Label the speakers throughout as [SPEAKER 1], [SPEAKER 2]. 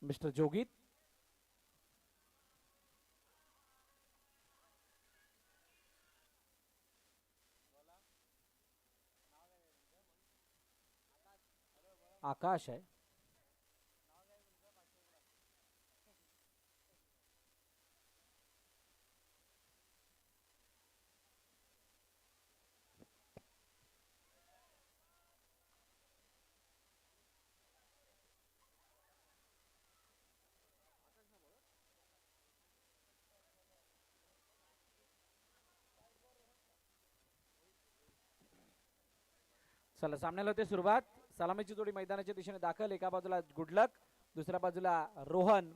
[SPEAKER 1] Mister जोगीत. आकाश आहे. चला सामन्याला होते सुरुवात. सलामीची जोडी मैदानाच्या दिशेने दाखल. एका बाजूला गुडलक, दुसऱ्या बाजूला रोहन.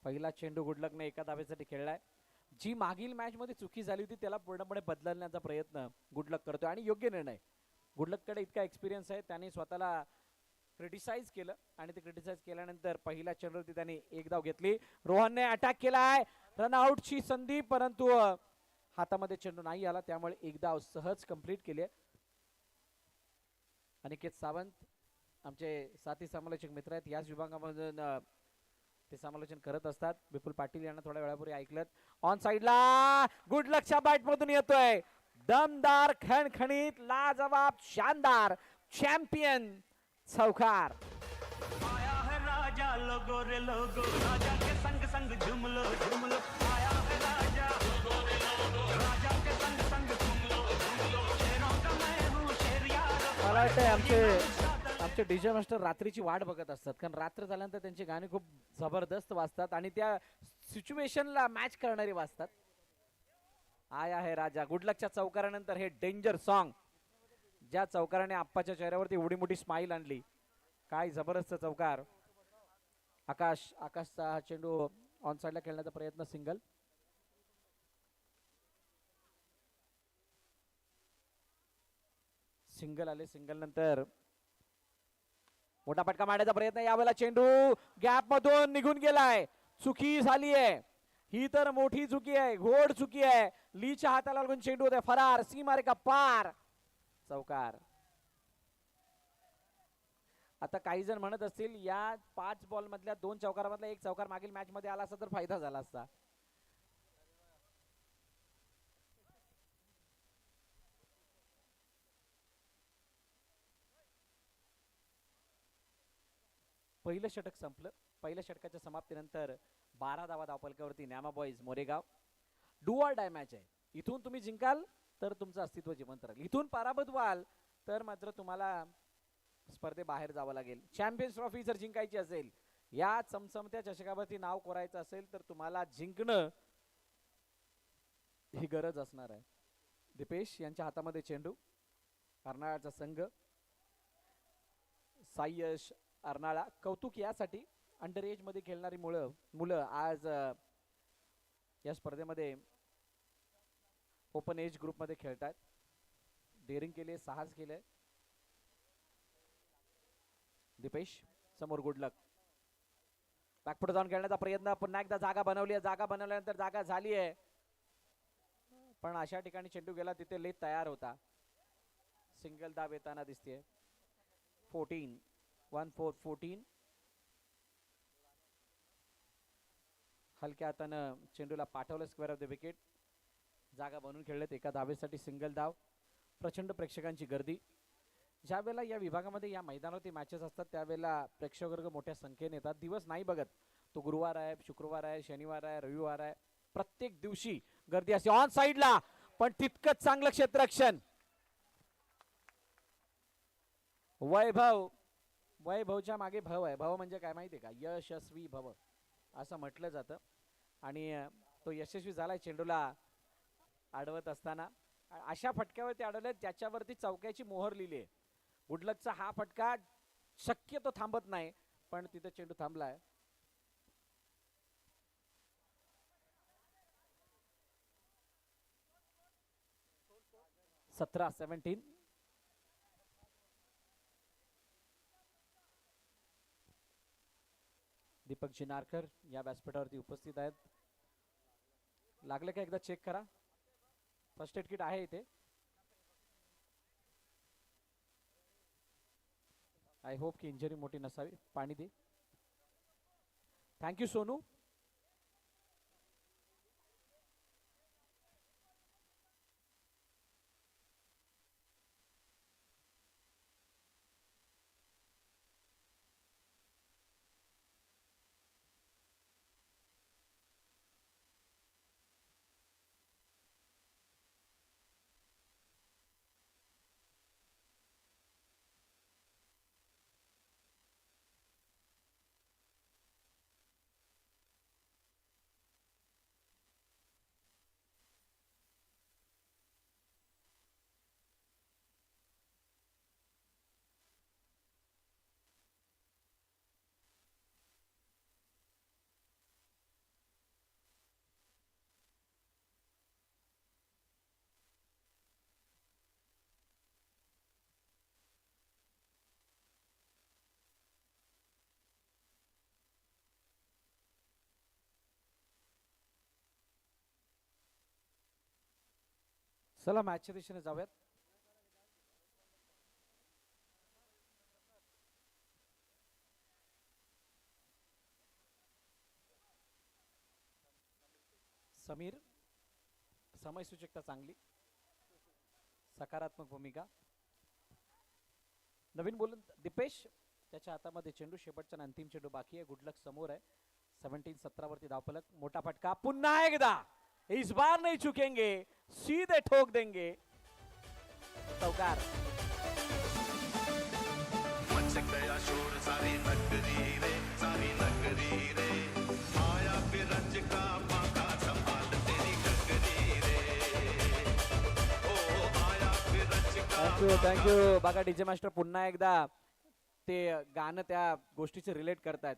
[SPEAKER 1] पहिला चेंडू गुडलकने एका धावेसाठी खेळलाय. जी मागील मॅच मध्ये चुकी झाली होती त्याला पूर्णपणे बदलण्याचा प्रयत्न गुडलक करतोय आणि योग्य निर्णय. गुडलककडे इतका एक्सपिरियन्स आहे, त्याने स्वतःला क्रिटिसाइज केलं आणि ते क्रिटिसाइज केल्यानंतर पहिल्या चेंडूवरती त्याने एक धाव घेतली. रोहनने अटॅक केलाय, रनआउटची संधी, परंतु हातामध्ये चेंडू नाही आला, त्यामुळे एक धाव सहज कंप्लीट केली. अनिकेत सावंत आमचे साथी समालोचक मित्र आहेत, याच विभागामधून ते समालोचन करत असतात. विपुल पाटील यांना थोड्या वेळापूर्वी ऐकलं. ऑन साइडला गुडलकच्या बॅट मधून येतोय दमदार, खणखणीत, लाजवाब, शानदार चॅम्पियन चौकार.
[SPEAKER 2] आया है राजा लोगो रे लोगो, राजा के संग संग झुमलो झुमलो. आया है राजा लोगो रे लोगो, राजा के संग संग झुमलो झुमलो. शेरों का मैं हूँ शेर यार.
[SPEAKER 1] मला वाटतंय आमचे डीजे मास्टर रात्रीची वाट बघत असतात, कारण रात्र झाल्यानंतर त्यांची गाणी खूप जबरदस्त वाजतात आणि त्या सिच्युएशनला मॅच करणारी वाजतात. आया है राजा गुडलकच्या चौकारानंतर हे डेंजर सॉन्ग, ज्या चौकाराने आप्पाच्या चेहऱ्यावरती एवढी मोठी स्माइल आणली. काय जबरदस्त चौकार. आकाशचा हा चेंडू ऑन साइडला खेळण्याचा प्रयत्न, सिंगल. सिंगल आले. सिंगल नंतर मोठा फटका मारण्याचा प्रयत्न, यावेळेला चेंडू गॅप मधून निघून गेलाय. चुकी झाली आहे, ही तर मोठी चुकी आहे, घोड चुकी आहे. लीच्या हाताला लागून चेंडू होते फरार, सीमारेखा पार, चौकार. आता काही जण म्हणत असतील या 5 बॉल मधल्या 2 चौकारामधला एक चौकार मागील मॅच मध्ये आला असता तर फायदा झाला असता. पहिलं षटक संपलं. पहिल्या षटकाच्या समाप्तीनंतर 12 धावा धावफलकावरती Nama boys Moregaon. Do or die match आहे. इथून तुम्ही जिंकाल तर तुमचं अस्तित्व जिवंत राहील, इथून पराभूत व्हाल तर मात्र तुम्हाला स्पर्धेबाहेर जावं लागेल. चॅम्पियन्स ट्रॉफी जर जिंकायची असेल, या चमचमत्या चषकावरती नाव कोरायचं असेल तर तुम्हाला जिंकणं ही गरज असणार आहे. दीपेश यांच्या हातामध्ये चेंडू. अर्नाळाचा संघ, सायश अर्नाळा. कौतुक यासाठी अंडर एज मध्ये खेळणारी मुलं आज या स्पर्धेमध्ये ओपन एज ग्रुपमध्ये खेळतात. डेअरिंग केले, साहस केले. दीपेश समोर गुडलक, बॅकफुट जाऊन खेळण्याचा प्रयत्न. पुन्हा एकदा जागा बनवली आहे. जागा बनवल्यानंतर जागा झाली आहे, पण अशा ठिकाणी चेंडू गेला तिथे लेत तयार होता. सिंगल धाव येताना दिसते. 14 हलक्या हातानं चेंडूला पाठवलं स्क्वेअर ऑफ द विकेट. जागा बनवून खेळलेत, एका धावेसाठी सिंगल धाव. प्रचंड प्रेक्षकांची गर्दी. ज्या वेळेला या विभागामध्ये या मैदानावरती मॅचेस असतात त्यावेळेला प्रेक्षक वर्ग मोठ्या संख्येने येतात. दिवस नाही बघत, तो गुरुवार आहे, शुक्रवार आहे, शनिवार आहे, रविवार आहे, प्रत्येक दिवशी गर्दी असते. ऑन साइडला पण तितकंच चांगलं क्षेत्ररक्षण. वैभवच्या मागे भव आहे. भव म्हणजे काय माहिती आहे का? यशस्वी भव असं म्हटलं जातं. आणि तो यशस्वी झालाय चेंडूला अडवत असताना. अशा फटक्यावरती अडवले ज्याच्यावरती चौक्याची मोहर लिहिली आहे. गुडलकचा हा फटका शक्यतो थांबत नाही, पण तिथे चेंडू थांबलाय. सतरा 17. दीपक जिनारकर या व्यासपीठावरती उपस्थित आहेत. लागलं का एकदा चेक करा. फर्स्ट एड किट आहे इथे. आय होप की इंजरी मोठी नसावी. पाणी दे. थँक्यू सोनू. चला मॅचच्या दिशेने जाऊयात. समीर, समयसूचकता चांगली, सकारात्मक भूमिका. नवीन बोलून दीपेश, त्याच्या हातामध्ये चेंडू, शेवटचा आणि अंतिम चेंडू बाकी आहे. गुड लक समोर आहे. 17-17 वरती धावफलक. मोठा फटका पुन्हा एकदा. इस बार नहीं चुकेंगे, सीधे ठोक देंगे. चौकार.
[SPEAKER 3] मच गया शोर सारी नगरी रे, सारी नगरी रे. आया बिरज का बाका संभाल तेरी गगरी रे. ओ आया बिरज का.
[SPEAKER 1] थँक्यू बघा डीजे मास्टर पुन्हा एकदा ते गाणं त्या गोष्टीचे रिलेट करतायत.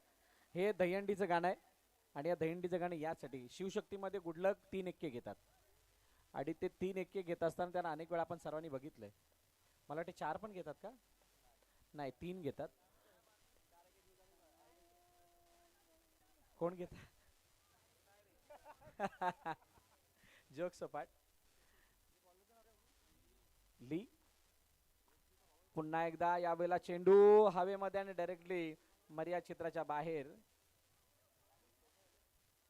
[SPEAKER 1] हे दहीहंडीचं गाणं आहे आणि या दहीहंडीचं गाणं यासाठी शिवशक्तीमध्ये गुडलक 3 एक्के घेतात आणि ते 3 एक्के घेत असताना त्यांना अनेक वेळा आपण सर्वांनी बघितलंय. मला वाटते 4 पण घेतात का? नाही, 3 घेतात. कोण घेतात? जोक सपाट. ली पुन्हा एकदा यावेळेला चेंडू हवेमध्ये आणि डायरेक्टली मर्यादा क्षेत्राच्या बाहेर.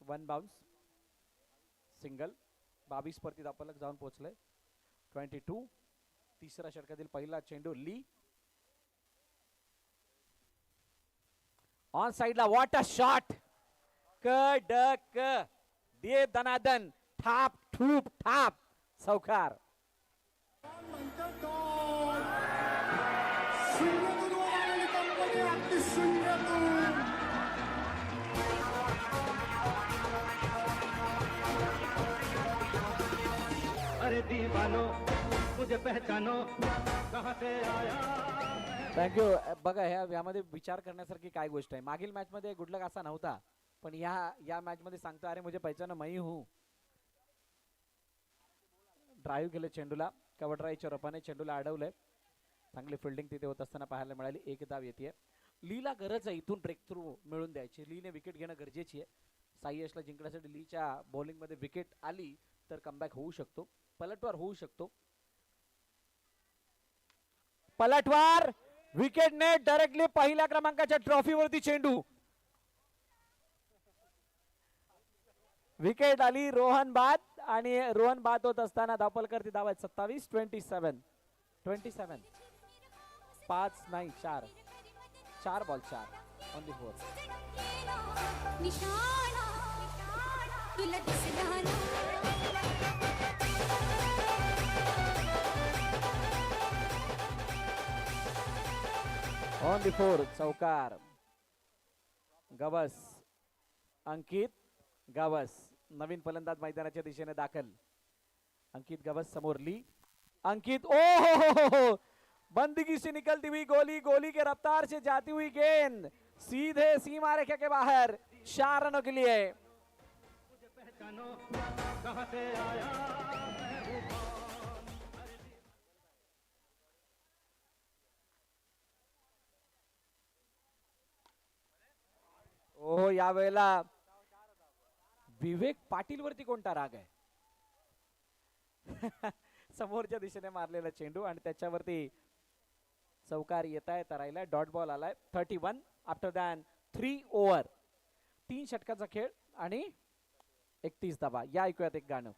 [SPEAKER 1] 1 बाउन्स. सिंगल. 22 परती धावफलक जाऊन पोहोचलंय. 22. तिसऱ्या षटकातील पहिला चेंडू. ली ऑन साइडला. What a shot. कडक. दे दनादन. ठाप ठूप ठाप. चौकार.
[SPEAKER 2] अरे दीवानो मुझे पहचानो कहां से आया.
[SPEAKER 1] थँक्यू. बघा यामध्ये विचार करण्यासारखी काय गोष्ट आहे. मागील मॅच मध्ये गुडलक असा नव्हता, पण या मॅच मध्ये सांगतो अरे मुझे पहचानो मैं ही हूं. ड्राईव्ह केलं चेंडूला. कव्हर ड्राईव्हच्या रूपाने चेंडूला अडवलंय. चांगली फिल्डिंग तिथे होत असताना पाहायला मिळाली. 1 धाव येते. लीला गरज आहे इथून ब्रेक थ्रू मिळून द्यायची. लीने विकेट घेणं गरजेची आहे. साई यशला जिंकण्यासाठी लीच्या बॉलिंग मध्ये विकेट आली तर कमबॅक होऊ शकतो, पलटवार होऊ शकतो. पलटवार. विकेटने डायरेक्टली पहिल्या क्रमांकाच्या ट्रॉफीवरती चेंडू. विकेट आली. रोहन बाद आणि रोहन बाद होत असताना धावफलकर ती धाव आहेत 27-27. 5 नाही 4 ball 4 on the 4. On the 4. चौकार. गवस. अंकित गवस नवीन फलंदाज मैदानाच्या दिशेने दाखल. अंकित गवस समोर. ली. अंकित. ओ हो. बंदगी से निकलती हुई गोली, गोली के रफ्तार से जाती हुई गेंद सीधे सीमा रेखा के बाहर. 4 रनों के लिए.
[SPEAKER 2] मुझे पहचानो कहां से आया.
[SPEAKER 1] ओ यावेळेला विवेक पाटील वरती कोणता राग आहे. समोरच्या दिशेने मारलेला चेंडू आणि त्याच्यावरती चौकार येत आहे तर राहिलाय डॉट बॉल आलाय 31 आफ्टर दॅन 3 ओव्हर. 3 षटकाचा खेळ आणि 31 धावा. या ऐकूयात एक गाणं.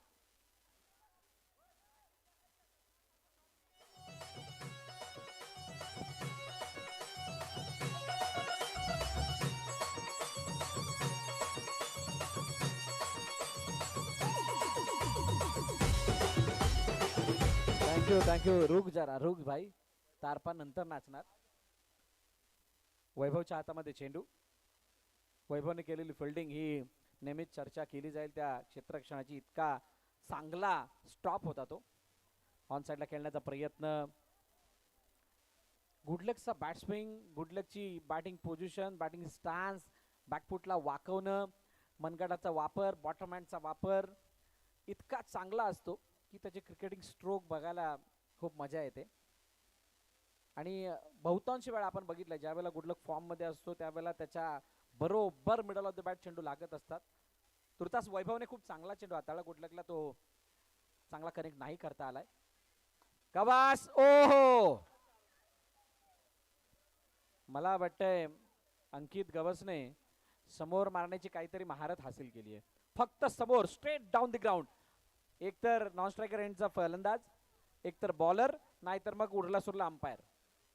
[SPEAKER 1] थँक्यू रुक जरा रुक भाई. तारपा नंतर नाचणार. वैभवच्या हातामध्ये चेंडू. वैभवने केलेली फिल्डिंग ही नेहमीच चर्चा केली जाईल त्या क्षेत्ररक्षणाची. इतका चांगला स्टॉप होता तो. ऑन साईडला खेळण्याचा प्रयत्न. गुडलकचा बॅट्सस्विंग, गुडलकची बॅटिंग पोझिशन, बॅटिंग स्टान्स, बॅकफुटला वाकवणं, मनगटाचा वापर, बॉटम हँडचा वापर इतका चांगला असतो की त्याचे क्रिकेटिंग स्ट्रोक बघायला खूप मजा येते. आणि बहुतांश वेळा आपण बघितलं ज्यावेळेला गुडलक फॉर्ममध्ये असतो त्यावेळेला त्याच्या बरोबर मिडल ऑफ द बॅट चेंडू लागत असतात. तुर्तास वैभवने खूप चांगला चेंडू हाताळला. गुडलकला तो चांगला कनेक्ट नाही करता आलाय. गवास ओहो, मला वाटतंय अंकित गवसने समोर मारण्याची काहीतरी महारत हासिल केली आहे. फक्त समोर स्ट्रेट डाऊन द ग्राउंड. एकतर नॉन स्ट्रायकर एंडचा फलंदाज, एकतर बॉलर, नाहीतर मग उरला सुरला अंपायर.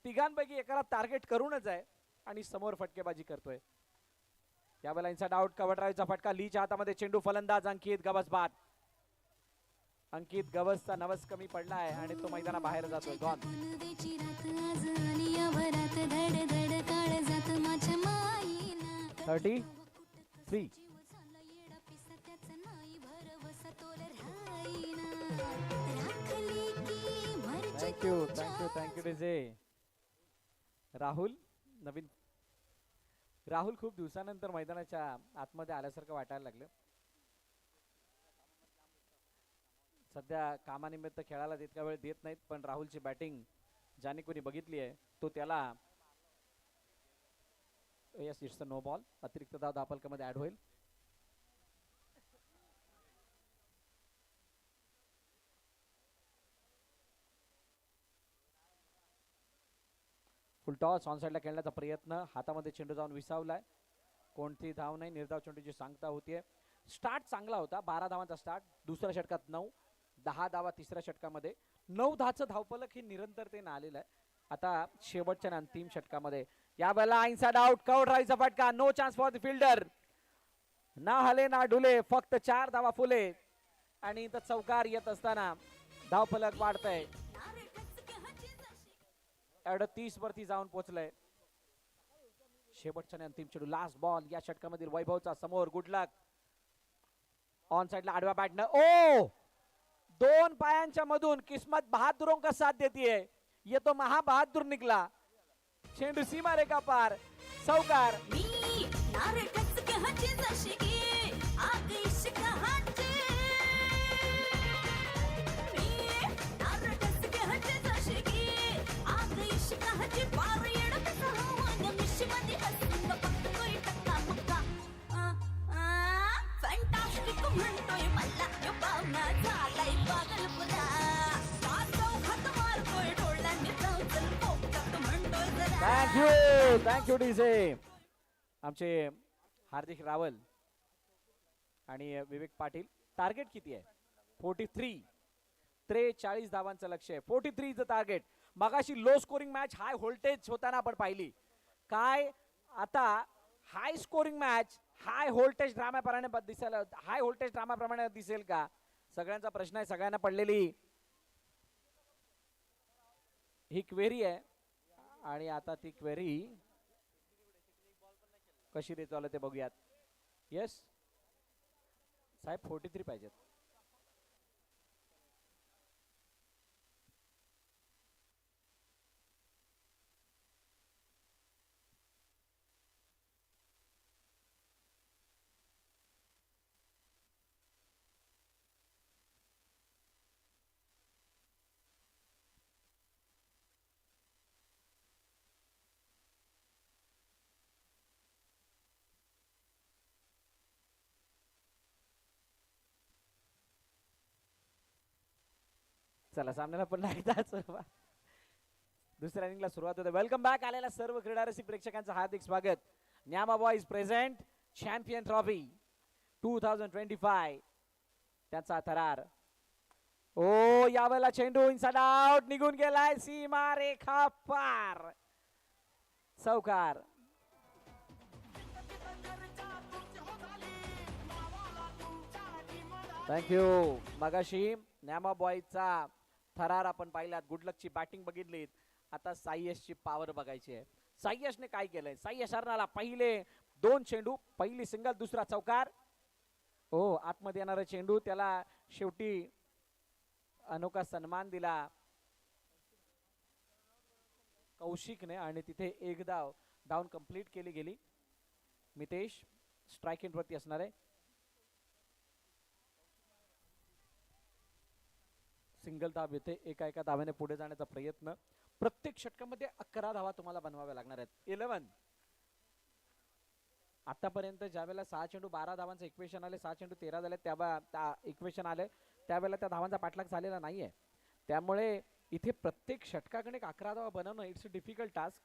[SPEAKER 1] तिघांपैकी एकाला टार्गेट करूनच आहे आणि समोर फटकेबाजी करतोय. यावेळेला इनसाइड आउट कव्हर ड्राईव्हचा फटका. लीच्या हातामध्ये चेंडू. फलंदाज अंकित गवस बाद. अंकित गवसचा नवस कमी पडलाय आणि तो मैदानाबाहेर जातोय. Gone. 33. Thank you DJ. Rahul Naveen. Rahul खूप दिवसानंतर मैदानाच्या आतमध्ये आल्यासारखं वाटायला लागलं. सध्या कामानिमित्त खेळायला तितका वेळ देत नाहीत, पण राहुलची बॅटिंग ज्याने कोणी बघितली आहे तो त्याला. Yes, it's a no ball. अतिरिक्त धाव धापलकामध्ये ऍड होईल. फुल टॉस. ऑन साईडला खेळण्याचा प्रयत्न. हातामध्ये चेंडू जाऊन विसावलाय. कोणती धाव नाही. निर्धाव चेंडूची सांगता होतीये. स्टार्ट चांगला होता. 12 धावांचा स्टार्ट. दुसऱ्या षटकात 9, 10 धावा तिसऱ्या षटकामध्ये. 9 धाचं धावफलक हे निरंतरतेने आलेलं आहे. आता शेवटच्या अंतिम षटकामध्ये यावेळेला इनसाइड आउट कव्हर ड्राईव्हचा फटका. No chance for the fielder. ना हले ना डुले, फक्त 4 धावा फुले आणि इथं चौकार येत असताना धावफलक वाढतंय. 38 वरती जाऊन पोहोचलंय. शेवटच्या अंतिम चेंडू. लास्ट बॉल या षटकामधील वैभवचा. समोर गुडलक. ऑन साइडला आडव्या बॅटनं. ओ, 2 पायांच्या मधून किस्मत बहादुरों का साथ देती है. ये तो महाबहादुर निकला. चेंडू सीमा रेखा पार. चौकार. Thank you DJ. आमचे हार्दिक रावल आणि विवेक पाटील. टार्गेट किती आहे? 43. 43 धावांचं लक्ष आहे. 43 चं टार्गेट. मगाशी low scoring match high voltage होताना आपण पाहिली. काय आता हाय स्कोरिंग मॅच हाय व्होल्टेज ड्रामाप्रमाणे दिसेल. हाय व्होल्टेज ड्रामाप्रमाणे दिसेल का? सगळ्यांचा प्रश्न आहे. सगळ्यांना पडलेली ही क्वेरी आहे. आणि आता ती क्वेरी कशी रिझॉल्व ते बघूयात. येस साहेब, 43 पाहिजेत. चला सामन्याला पुन्हा एकदा दुसऱ्या इनिंगला सुरुवात होते. वेलकम बॅक आलेल्या सर्व क्रीडा रसिक प्रेक्षकांचं हार्दिक स्वागत. Nyama boys present champion trophy 2025 त्याचा थरार. ओ यावेळेला चेंडू इनसाइड आउट निघून गेलाय, सीमा रेखा पार, चौकार. थँक्यू. मगाशी न्यामा बॉयचा थरार आपण पाहिलात, गुडलकची बॅटिंग बघितलीत, आता साई यशची पॉवर बघायची आहे. साई यशने काय केलंय? साई यश हरणाला पहिले 2 चेंडू, पहिली सिंगल, दुसरा चौकार. हो आतमध्ये येणारा चेंडू, त्याला शेवटी अनोखा सन्मान दिला कौशिकने आणि तिथे एक डाऊन कंप्लीट केली गेली. मितेश स्ट्राइक इन वरती असणार आहे. सिंगल धाव येते, एका धावेने पुढे जाण्याचा प्रयत्न. प्रत्येक षटकामध्ये 11 धावा तुम्हाला बनवाव्या लागणार आहेत. 11. आतापर्यंत ज्या वेळेला 6 चेंडू 12 धावांचं इक्वेशन आले, 6 चेंडू 13 झाले, त्या इक्वेशन आले त्यावेळेला त्या धावांचा पाठलाग झालेला नाहीये. त्यामुळे इथे प्रत्येक षटकाकडे 11 धावा बनवणं इट्स अ डिफिकल्ट टास्क.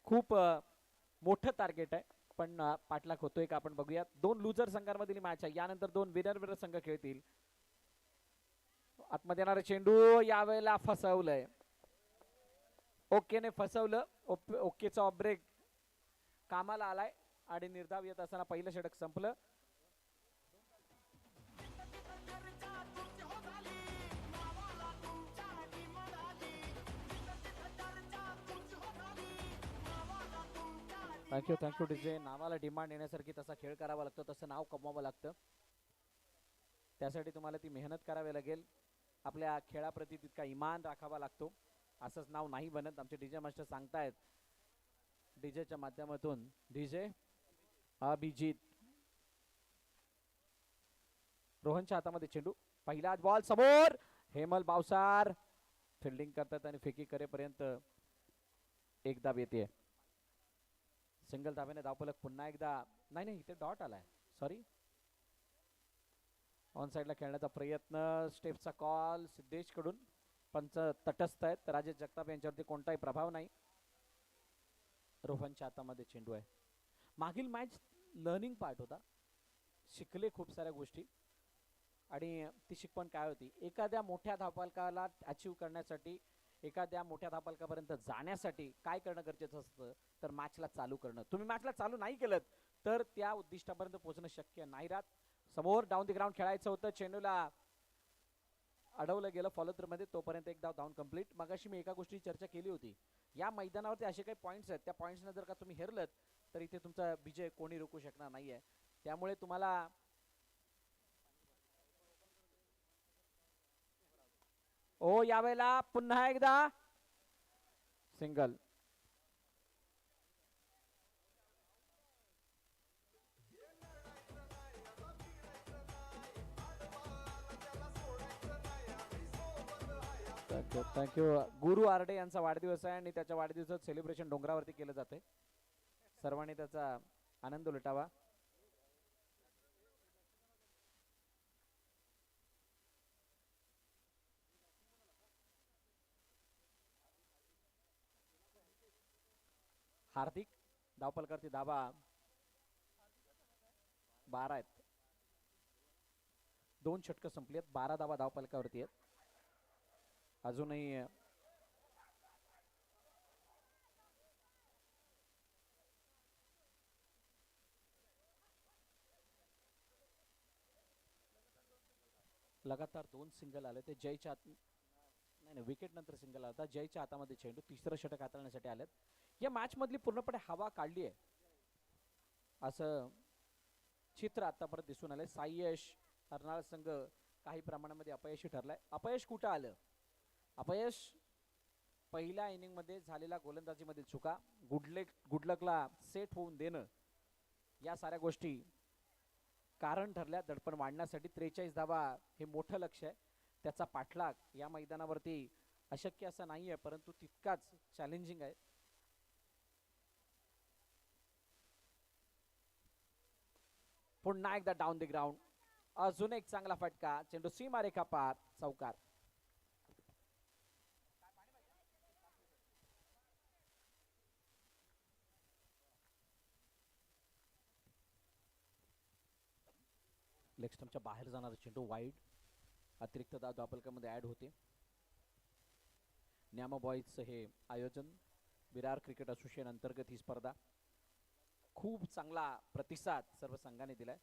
[SPEAKER 1] खूप मोठं टार्गेट आहे, पण पाठलाग होतोय का आपण बघूयात. 2 लुजर संघांमधील मॅच आहे, यानंतर 2 विनर संघ खेळतील. आतमध्ये येणारा चेंडू यावेळेला फसवलंय, ओकेने फसवलं. ओकेचा ऑफ ब्रेक कामाला आलाय आणि निर्धाव येत असताना पहिलं षटक संपलं. Thank you DJ. नावाला डिमांड येण्यासारखी तसा खेळ करावा लागतो, तसं नाव कमवावं लागतं. त्यासाठी तुम्हाला ती मेहनत करावी लागेल, आपल्या खेळाप्रती तितका इमान राखावा लागतो. असंच नाव नाही बनत. आमचे डीजे मास्टर सांगतायत डीजेच्या माध्यमातून. डीजे अभिजित. रोहनच्या हातामध्ये चेंडू, पहिलाच बॉल समोर, हेमल बावसार फिल्डिंग करतात आणि फेकी करेपर्यंत एक धाव येते. सिंगल धावेने धावफलक पुन्हा एकदा, नाही इथे डॉट आलाय, सॉरी. ऑन साइडला खेळण्याचा प्रयत्न, स्टेप्सचा कॉल सिद्धेश कडून. पंच तटस्थ आहेत, राजेश जगताप यांच्यावरती कोणताही प्रभाव नाही. रोहनच्या हातामध्ये चेंडू आहे. मागील मॅच लर्निंग पार्ट होता, शिकले खूप साऱ्या गोष्टी. आणि ती शिकवण काय होती? एखाद्या मोठ्या धावफलकाला अचीव करण्यासाठी, एखाद्या मोठ्या धावफलकापर्यंत जाण्यासाठी काय करणं गरजेचं असतं? तर मॅचला चालू करणं. तुम्ही मॅचला चालू नाही केलं तर त्या उद्दिष्टापर्यंत पोहोचणं शक्य नाही राहत. समोर डाऊन द ग्राउंड खेळायचं होतं, चेंडूला अडवलं गेलं फॉलो थ्रू मध्ये, तोपर्यंत एक धाव डाऊन कंप्लीट. मगाशी मी एका गोष्टीची चर्चा केली होती, या मैदानावरती असे काही पॉईंट्स आहेत, त्या पॉईंट्सना जर का तुम्ही हेरलत तर इथे तुमचा विजय कोणी रोखू शकणार नाहीये. त्यामुळे तुम्हाला यावेळेला पुन्हा एकदा सिंगल. थँक्यू. गुरु आरडे यांचा वाढदिवस आहे आणि त्याच्या वाढदिवसाचं सेलिब्रेशन डोंगरावरती केलं जाते. सर्वांनी त्याचा आनंद लुटावा. हार्दिक धावफलकावरती धावा 12 आहेत. 2 षटकं संपली आहेत, 12 धावा धावफलकावरती आहेत. अजूनही लगातार 2 सिंगल आले. ते जयच्या नाही विकेट नंतर सिंगल आला, जयच्या हातामध्ये चेंडू. तिसरं षटक हाताळण्यासाठी आलेत. या मॅच मधली पूर्णपणे हवा काढली आहे असं चित्र आतापर्यंत दिसून आलंय. साई यश हरणारा संघ काही प्रमाणामध्ये अपयशी ठरलाय. अपयश कुठं आलं? अपयश पहिल्या इनिंग मध्ये झालेल्या गोलंदाजीमधील चुका, गुडलकला सेट होऊन देणं, या साऱ्या गोष्टी कारण ठरल्या दडपण वाढण्यासाठी. 43 धावा हे मोठं लक्ष आहे, त्याचा पाठलाग या मैदानावरती अशक्य असं नाहीये, परंतु तितकाच चॅलेंजिंग आहे. पुन्हा एकदा डाऊन द ग्राउंड, अजून एक चांगला फटका, चेंडू सीमारेखा पार, चौकार. लेग स्टंपच्या बाहेर जाणारा चेंडू वाईड. अतिरिक्त धाव धावफलकामध्ये ॲड होते. न्यामा बॉईजचं हे आयोजन विरार क्रिकेट असोसिएशन अंतर्गत ही स्पर्धा. खूप चांगला प्रतिसाद सर्व संघाने दिलाय.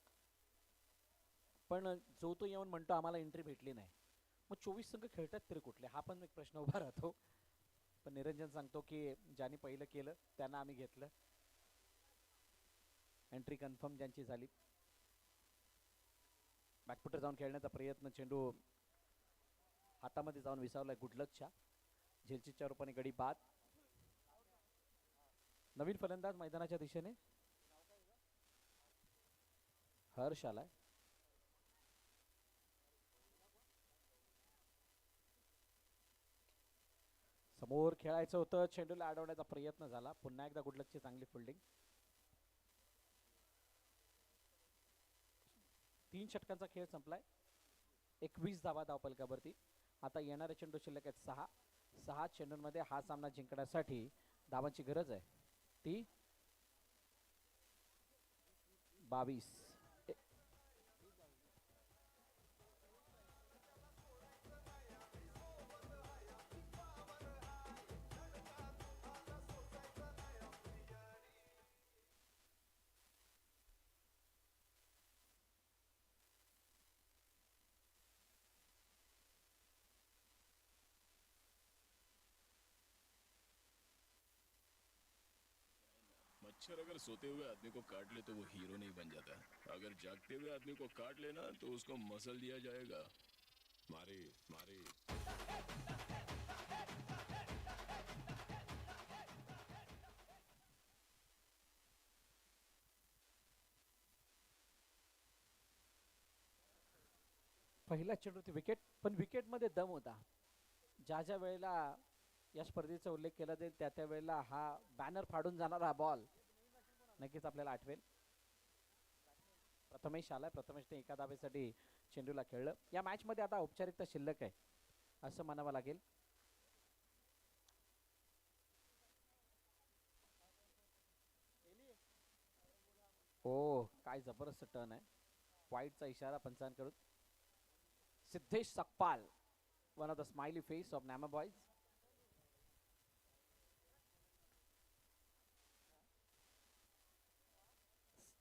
[SPEAKER 1] पण जो तो येऊन म्हणतो आम्हाला एंट्री भेटली नाही, मग 24 संघ खेळतात तरी कुठले, हा पण एक प्रश्न उभा राहतो. पण निरंजन सांगतो की ज्यांनी पहिलं केलं त्यांना आम्ही घेतलं. एंट्री कन्फर्म ज्यांची झाली. बॅकफुटर जाऊन खेळण्याचा प्रयत्न, चेंडू हातामध्ये जाऊन विसावलाय गुडलकच्या. झेलचीच्या रूपाने गडी बाद. नवीन फलंदाज मैदानाच्या दिशेने हर्ष आलाय. समोर खेळायचं होतं, चेंडूला अडवण्याचा प्रयत्न झाला. पुन्हा एकदा गुडलकची चांगली फिल्डिंग. 3 षटकांचा खेळ संपलाय. 21 धावा धावफलकावरती. आता येणारे चेंडू शिल्लक आहेत 6 चेंडूंमध्ये हा सामना जिंकण्यासाठी धावांची गरज आहे. ती 22.
[SPEAKER 4] मच्छर अगर सोते हुए आदमी को काट ले तो वो हीरो नहीं बन जाता. अगर जागते हुए आदमी को काट लेना तो उसको मसल दिया जाएगा. मारे मारे.
[SPEAKER 1] पहिला चेंडू ती विकेट. पण विकेटमध्ये दम होता. ज्या ज्या वेळेला या स्पर्धेचा उल्लेख केला जाईल त्या त्या वेळेला हा बॅनर फाडून जाणारा हा बॉल नक्कीच आपल्याला आठवेल. प्रथमेश आलाय. प्रथमेशने एका धावेसाठी चेंडूला खेळलं. या मॅच मध्ये आता औपचारिकता शिल्लक आहे असं म्हणावं लागेल. ओ काय जबरदस्त टर्न आहे. वाईडचा इशारा पंचांकडून. Siddhesh Sakpal, one of the smiley face of Nama boys.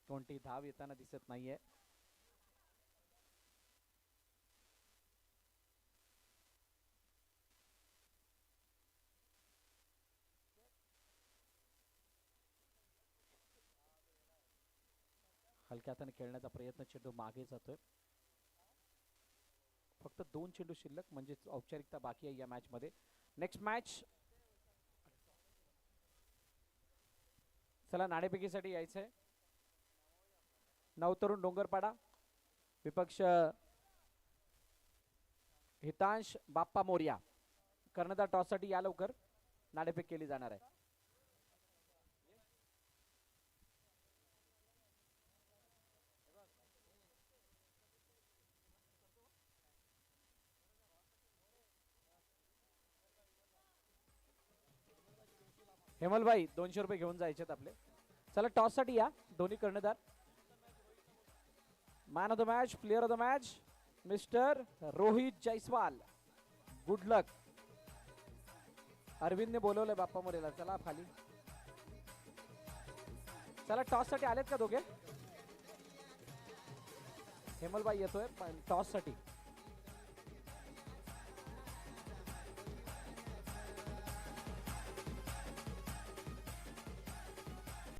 [SPEAKER 1] कोणती धाव येताना दिसत नाहीये. हलक्या हाताने खेळण्याचा प्रयत्न, चेंडू मागे जातोय. फक्त 2 चेंडू शिल्लक म्हणजे औपचारिकता बाकी आहे या मॅच मध्ये. Next match. चला नाणेफेकीसाठी यायचंय. नवतरुण डोंगरपाडा विपक्ष हितांश बाप्पा मोर्या. कर्णधार टॉस साठी या लवकर. नाणेफेक केली जाणार आहे. हेमलभाई 200 रुपये घेऊन जायचे आपले. चला टॉस साठी या दोन्ही कर्णधार. Man of the match, player of the match mister Rohit Jaiswal. Good luck. अरविंदने बोलवलंय बाप्पा मोरेला. चला खाली. चला टॉस साठी आलेत का दोघे? हेमलभाई येतोय टॉस साठी.